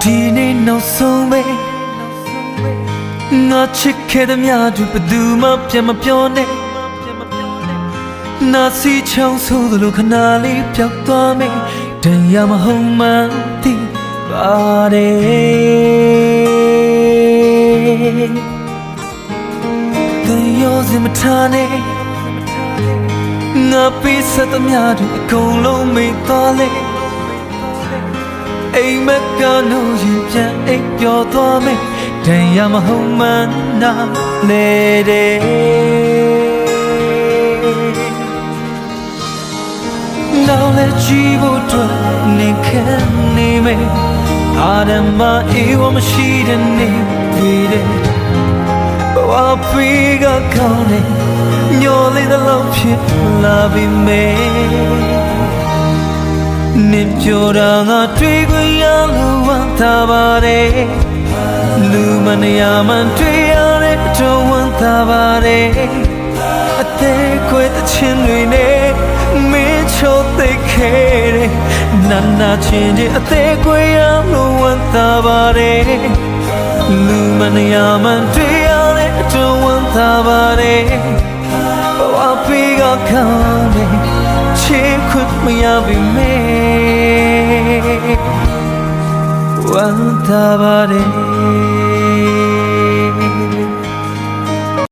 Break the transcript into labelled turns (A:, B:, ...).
A: ဒီနေ့နောက်ဆုံးပဲငါချစ်ခဲ့တဲ့များသူဘယ်သူမှပြန်မပြောနဲ့နာစီချောင်းဆိုးသလိုခဏလေးပျောက်သွားမယ်တရားမဟုတ်မှန်းသိပါတယ်တရားစင်မထားနဲ့ငါပေးဆက်သမျှတွေအကုန်လုံးမေ့သွားလေအိမ်မက်ကတော့ရင်ပြန်အိပ်ပျော်သွားမယ်တရားမဟုတ်မှန်းနားလေတယ်နောက်လည်းကြည့်ဖို့အတွက်နေခံနေမယ်အာရမအေးဝမရှိတဲ့နေတွေ့တယ်ဘဝပေးကကောင်းနေညှော်လေးသလောက်ဖြစ်လာပြီမယ်နေပြောတာငါတွေ့ခွင့်ရလို့ဝမ်းသာပါတယ်လူမနေရမှတွေ့ရတဲ့တော့ဝမ်းသာပါတယ်အသေးခွေတဲ့ချင်းတွေနဲ့မင်းချိုသိခဲ့တယ်နာချင်းတွေအသေးခွေရလို့ဝမ်းသာပါတယ်လူမနေရမှတွေ့ရတဲ့တော့ဝမ်းသာပါတယ်ဘဝပေးကကောင်းတယ်ချစ်ခွင့်မရပြီမေဝမ်းသာပါတယ်